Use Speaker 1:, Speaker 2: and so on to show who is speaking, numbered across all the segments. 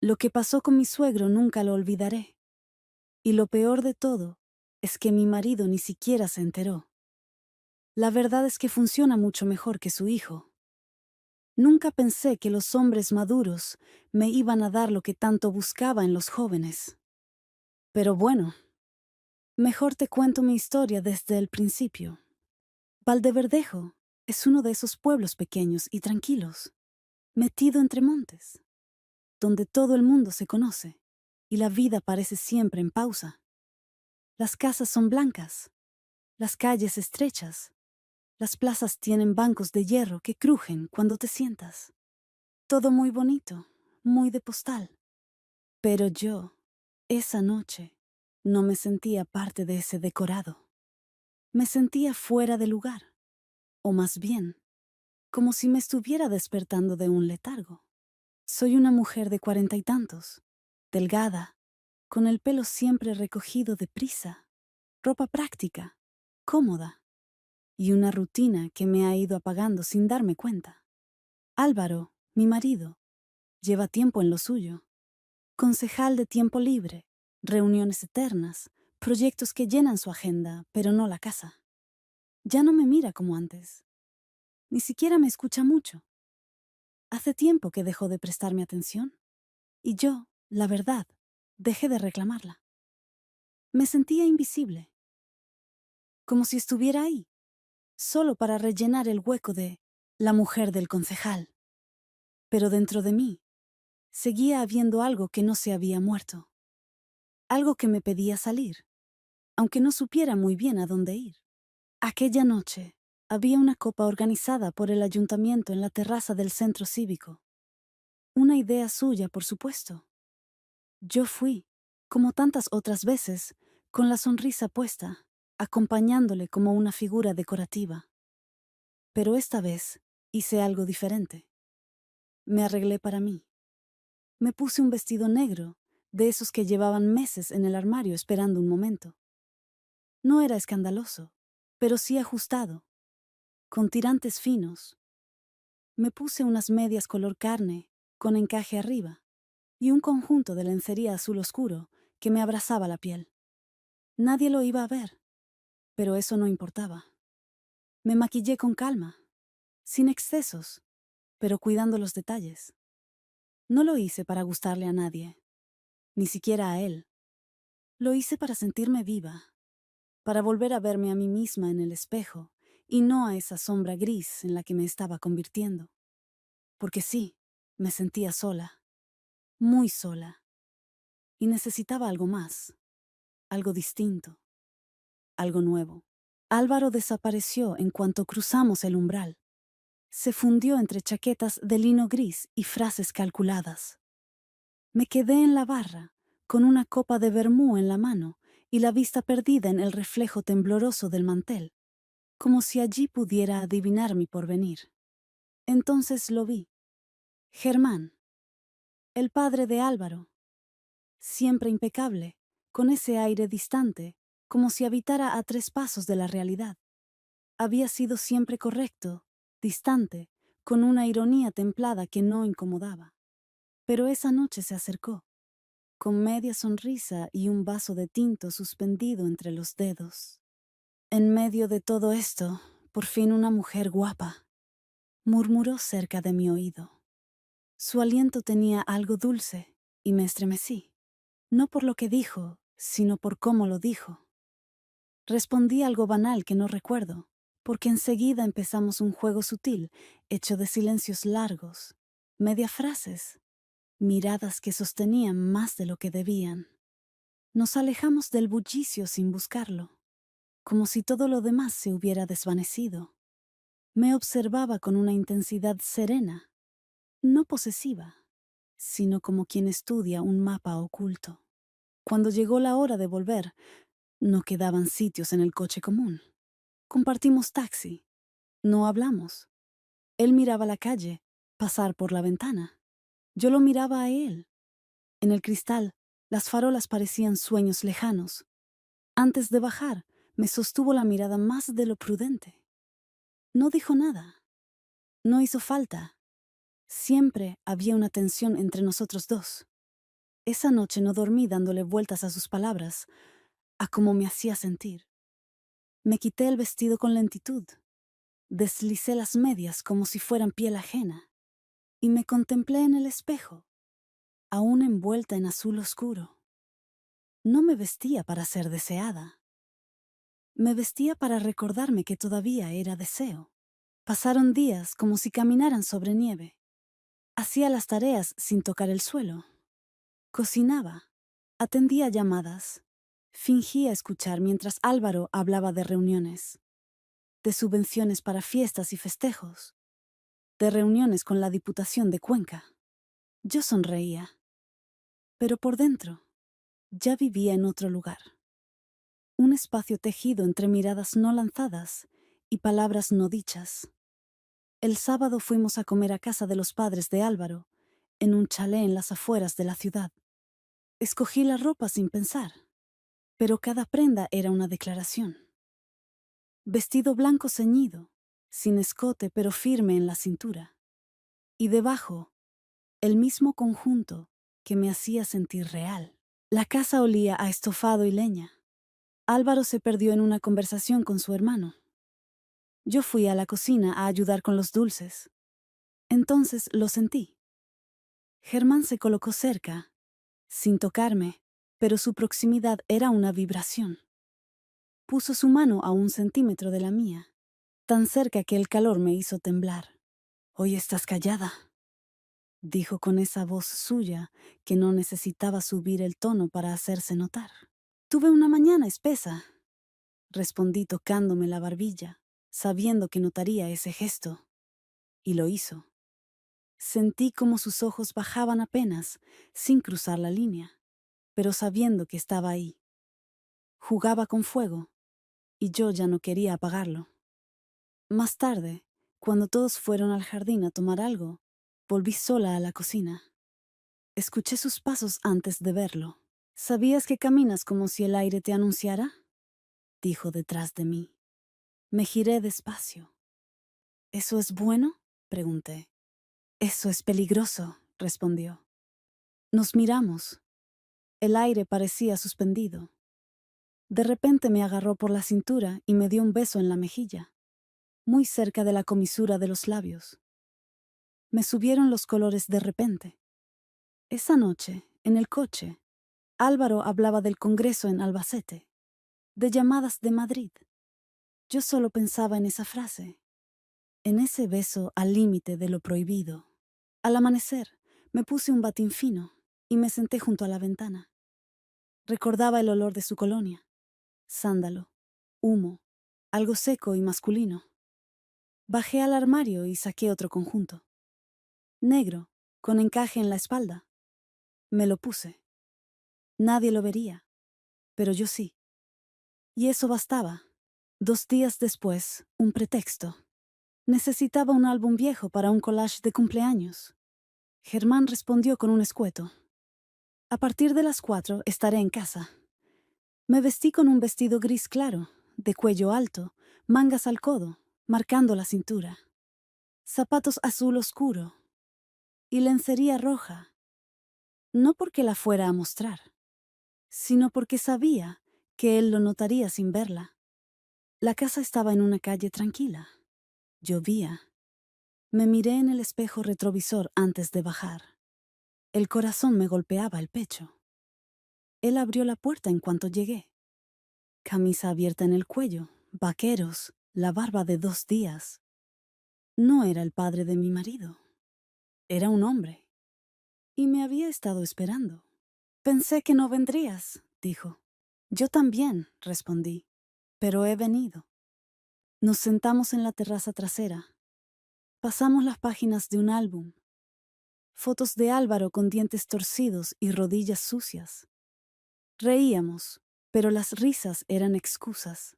Speaker 1: Lo que pasó con mi suegro nunca lo olvidaré. Y lo peor de todo es que mi marido ni siquiera se enteró. La verdad es que funciona mucho mejor que su hijo. Nunca pensé que los hombres maduros me iban a dar lo que tanto buscaba en los jóvenes. Pero bueno, mejor te cuento mi historia desde el principio. Valdeverdejo es uno de esos pueblos pequeños y tranquilos, metido entre montes, donde todo el mundo se conoce y la vida parece siempre en pausa. Las casas son blancas, las calles estrechas, las plazas tienen bancos de hierro que crujen cuando te sientas. Todo muy bonito, muy de postal. Pero yo, esa noche, no me sentía parte de ese decorado. Me sentía fuera de lugar, o más bien, como si me estuviera despertando de un letargo. Soy una mujer de 40 y tantos, delgada, con el pelo siempre recogido deprisa, ropa práctica, cómoda, y una rutina que me ha ido apagando sin darme cuenta. Álvaro, mi marido, lleva tiempo en lo suyo. Concejal de tiempo libre, reuniones eternas, proyectos que llenan su agenda, pero no la casa. Ya no me mira como antes. Ni siquiera me escucha mucho. Hace tiempo que dejó de prestarme atención. Y yo, la verdad, dejé de reclamarla. Me sentía invisible, como si estuviera ahí, solo para rellenar el hueco de la mujer del concejal. Pero dentro de mí, seguía habiendo algo que no se había muerto. Algo que me pedía salir, aunque no supiera muy bien a dónde ir. Aquella noche, había una copa organizada por el ayuntamiento en la terraza del centro cívico. Una idea suya, por supuesto. Yo fui, como tantas otras veces, con la sonrisa puesta, acompañándole como una figura decorativa. Pero esta vez hice algo diferente. Me arreglé para mí. Me puse un vestido negro, de esos que llevaban meses en el armario esperando un momento. No era escandaloso, pero sí ajustado, con tirantes finos. Me puse unas medias color carne, con encaje arriba, y un conjunto de lencería azul oscuro que me abrazaba la piel. Nadie lo iba a ver, pero eso no importaba. Me maquillé con calma, sin excesos, pero cuidando los detalles. No lo hice para gustarle a nadie, ni siquiera a él. Lo hice para sentirme viva, para volver a verme a mí misma en el espejo y no a esa sombra gris en la que me estaba convirtiendo. Porque sí, me sentía sola, muy sola, y necesitaba algo más, algo distinto, algo nuevo. Álvaro desapareció en cuanto cruzamos el umbral. Se fundió entre chaquetas de lino gris y frases calculadas. Me quedé en la barra, con una copa de vermú en la mano y la vista perdida en el reflejo tembloroso del mantel, como si allí pudiera adivinar mi porvenir. Entonces lo vi. Germán, el padre de Álvaro, siempre impecable, con ese aire distante, como si habitara a 3 pasos de la realidad. Había sido siempre correcto, distante, con una ironía templada que no incomodaba. Pero esa noche se acercó, con media sonrisa y un vaso de tinto suspendido entre los dedos. En medio de todo esto, por fin una mujer guapa, murmuró cerca de mi oído. Su aliento tenía algo dulce y me estremecí, no por lo que dijo, sino por cómo lo dijo. Respondí algo banal que no recuerdo, porque enseguida empezamos un juego sutil, hecho de silencios largos, media frases, miradas que sostenían más de lo que debían. Nos alejamos del bullicio sin buscarlo, como si todo lo demás se hubiera desvanecido. Me observaba con una intensidad serena, no posesiva, sino como quien estudia un mapa oculto. Cuando llegó la hora de volver, no quedaban sitios en el coche común. Compartimos taxi. No hablamos. Él miraba la calle, pasar por la ventana. Yo lo miraba a él. En el cristal, las farolas parecían sueños lejanos. Antes de bajar, me sostuvo la mirada más de lo prudente. No dijo nada. No hizo falta. Siempre había una tensión entre nosotros dos. Esa noche no dormí dándole vueltas a sus palabras, a cómo me hacía sentir. Me quité el vestido con lentitud, deslicé las medias como si fueran piel ajena, y me contemplé en el espejo, aún envuelta en azul oscuro. No me vestía para ser deseada. Me vestía para recordarme que todavía era deseo. Pasaron días como si caminaran sobre nieve. Hacía las tareas sin tocar el suelo. Cocinaba. Atendía llamadas. Fingía escuchar mientras Álvaro hablaba de reuniones, de subvenciones para fiestas y festejos, de reuniones con la Diputación de Cuenca. Yo sonreía, pero por dentro ya vivía en otro lugar. Un espacio tejido entre miradas no lanzadas y palabras no dichas. El sábado fuimos a comer a casa de los padres de Álvaro, en un chalet en las afueras de la ciudad. Escogí la ropa sin pensar, pero cada prenda era una declaración. Vestido blanco ceñido, sin escote pero firme en la cintura. Y debajo, el mismo conjunto que me hacía sentir real. La casa olía a estofado y leña. Álvaro se perdió en una conversación con su hermano. Yo fui a la cocina a ayudar con los dulces. Entonces lo sentí. Germán se colocó cerca, sin tocarme, pero su proximidad era una vibración. Puso su mano a 1 centímetro de la mía, tan cerca que el calor me hizo temblar. «Hoy estás callada», dijo con esa voz suya que no necesitaba subir el tono para hacerse notar. «Tuve una mañana espesa», respondí tocándome la barbilla, sabiendo que notaría ese gesto. Y lo hizo. Sentí como sus ojos bajaban apenas, sin cruzar la línea, pero sabiendo que estaba ahí. Jugaba con fuego, y yo ya no quería apagarlo. Más tarde, cuando todos fueron al jardín a tomar algo, volví sola a la cocina. Escuché sus pasos antes de verlo. «¿Sabías que caminas como si el aire te anunciara?», dijo detrás de mí. Me giré despacio. «¿Eso es bueno?», pregunté. «Eso es peligroso», respondió. Nos miramos. El aire parecía suspendido. De repente me agarró por la cintura y me dio un beso en la mejilla, muy cerca de la comisura de los labios. Me subieron los colores de repente. Esa noche, en el coche, Álvaro hablaba del Congreso en Albacete, de llamadas de Madrid. Yo solo pensaba en esa frase, en ese beso al límite de lo prohibido. Al amanecer, me puse un batín fino y me senté junto a la ventana. Recordaba el olor de su colonia, sándalo, humo, algo seco y masculino. Bajé al armario y saqué otro conjunto. Negro, con encaje en la espalda. Me lo puse. Nadie lo vería, pero yo sí. Y eso bastaba. 2 días después, un pretexto. Necesitaba un álbum viejo para un collage de cumpleaños. Germán respondió con un escueto. «A partir de las 4 estaré en casa». Me vestí con un vestido gris claro, de cuello alto, mangas al codo, marcando la cintura. Zapatos azul oscuro y lencería roja. No porque la fuera a mostrar, sino porque sabía que él lo notaría sin verla. La casa estaba en una calle tranquila. Llovía. Me miré en el espejo retrovisor antes de bajar. El corazón me golpeaba el pecho. Él abrió la puerta en cuanto llegué. Camisa abierta en el cuello, vaqueros, la barba de 2 días. No era el padre de mi marido. Era un hombre. Y me había estado esperando. «Pensé que no vendrías», dijo. «Yo también», respondí, «pero he venido». Nos sentamos en la terraza trasera. Pasamos las páginas de un álbum. Fotos de Álvaro con dientes torcidos y rodillas sucias. Reíamos, pero las risas eran excusas.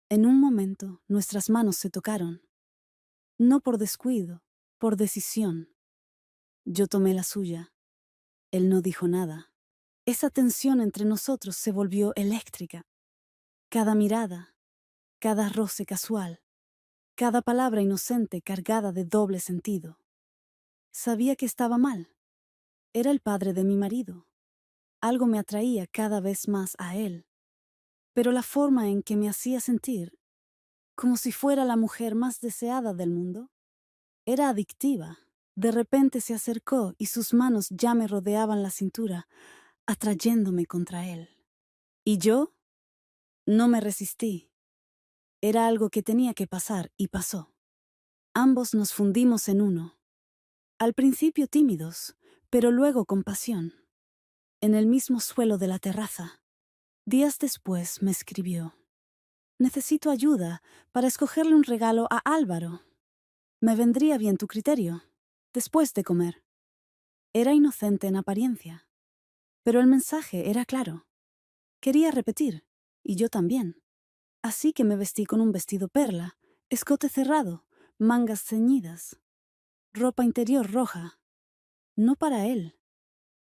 Speaker 1: En un momento nuestras manos se tocaron. No por descuido, por decisión. Yo tomé la suya. Él no dijo nada. Esa tensión entre nosotros se volvió eléctrica. Cada mirada, cada roce casual, cada palabra inocente cargada de doble sentido. Sabía que estaba mal. Era el padre de mi marido. Algo me atraía cada vez más a él, pero la forma en que me hacía sentir, como si fuera la mujer más deseada del mundo, era adictiva. De repente se acercó y sus manos ya me rodeaban la cintura, atrayéndome contra él. Y yo no me resistí. Era algo que tenía que pasar y pasó. Ambos nos fundimos en uno. Al principio tímidos, pero luego con pasión. En el mismo suelo de la terraza. Días después me escribió: necesito ayuda para escogerle un regalo a Álvaro. Me vendría bien tu criterio, después de comer. Era inocente en apariencia, pero el mensaje era claro. Quería repetir, y yo también. Así que me vestí con un vestido perla, escote cerrado, mangas ceñidas, ropa interior roja. No para él,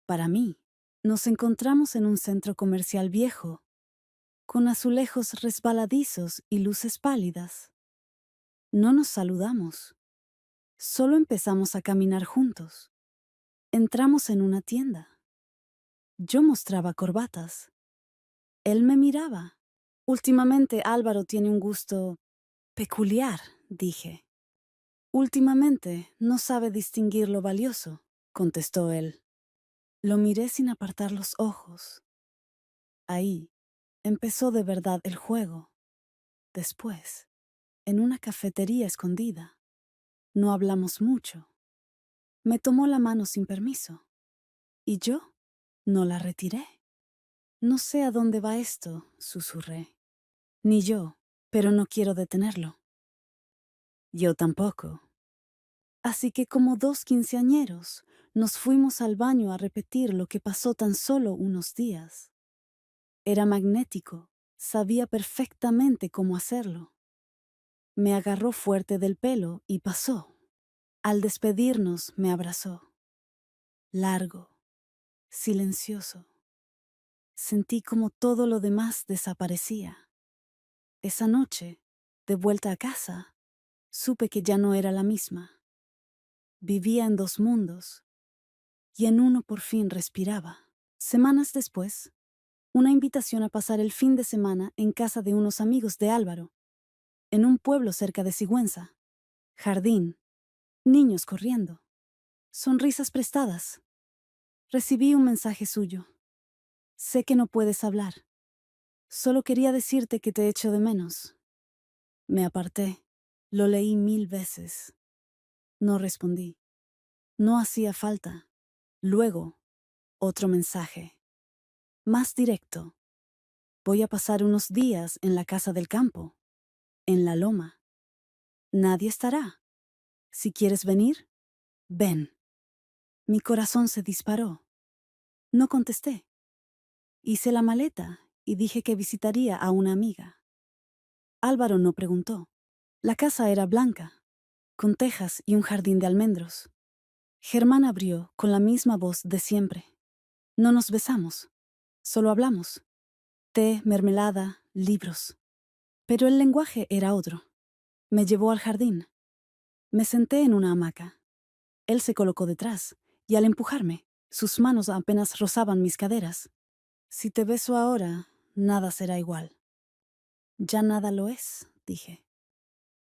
Speaker 1: para mí. Nos encontramos en un centro comercial viejo, con azulejos resbaladizos y luces pálidas. No nos saludamos, solo empezamos a caminar juntos. Entramos en una tienda. Yo mostraba corbatas. Él me miraba. Últimamente Álvaro tiene un gusto peculiar, dije. Últimamente no sabe distinguir lo valioso, contestó él. Lo miré sin apartar los ojos. Ahí empezó de verdad el juego. Después, en una cafetería escondida, no hablamos mucho. Me tomó la mano sin permiso. ¿Y yo? No la retiré. No sé a dónde va esto, susurré. Ni yo, pero no quiero detenerlo. Yo tampoco. Así que como dos quinceañeros, nos fuimos al baño a repetir lo que pasó tan solo unos días. Era magnético, sabía perfectamente cómo hacerlo. Me agarró fuerte del pelo y pasó. Al despedirnos me abrazó. Largo, silencioso. Sentí como todo lo demás desaparecía. Esa noche, de vuelta a casa, supe que ya no era la misma. Vivía en dos mundos, y en uno por fin respiraba. Semanas después, una invitación a pasar el fin de semana en casa de unos amigos de Álvaro, en un pueblo cerca de Sigüenza. Jardín, niños corriendo, sonrisas prestadas. Recibí un mensaje suyo. Sé que no puedes hablar. Solo quería decirte que te echo de menos. Me aparté. Lo leí 1000 veces. No respondí. No hacía falta. Luego, otro mensaje. Más directo. Voy a pasar unos días en la casa del campo, en la loma. Nadie estará. Si quieres venir, ven. Mi corazón se disparó. No contesté. Hice la maleta y dije que visitaría a una amiga. Álvaro no preguntó. La casa era blanca, con tejas y un jardín de almendros. Germán abrió con la misma voz de siempre. No nos besamos, solo hablamos. Té, mermelada, libros. Pero el lenguaje era otro. Me llevó al jardín. Me senté en una hamaca. Él se colocó detrás, y al empujarme, sus manos apenas rozaban mis caderas. Si te beso ahora, nada será igual. Ya nada lo es, dije.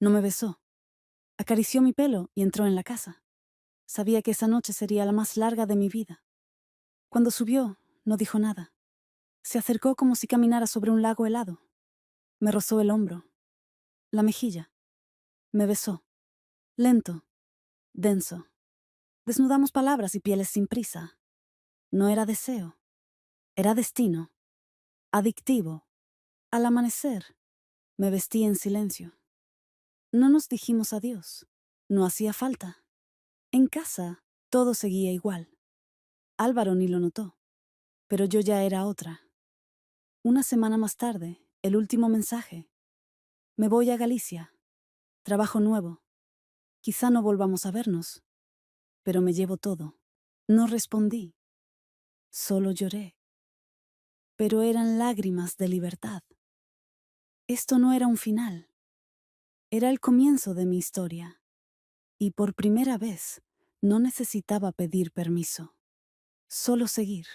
Speaker 1: No me besó. Acarició mi pelo y entró en la casa. Sabía que esa noche sería la más larga de mi vida. Cuando subió, no dijo nada. Se acercó como si caminara sobre un lago helado. Me rozó el hombro, la mejilla. Me besó. Lento, denso. Desnudamos palabras y pieles sin prisa. No era deseo. Era destino. Adictivo. Al amanecer, me vestí en silencio. No nos dijimos adiós. No hacía falta. En casa, todo seguía igual. Álvaro ni lo notó. Pero yo ya era otra. Una semana más tarde, el último mensaje. Me voy a Galicia. Trabajo nuevo. Quizá no volvamos a vernos, pero me llevo todo. No respondí. Solo lloré. Pero eran lágrimas de libertad. Esto no era un final. Era el comienzo de mi historia. Y por primera vez, no necesitaba pedir permiso. Solo seguir.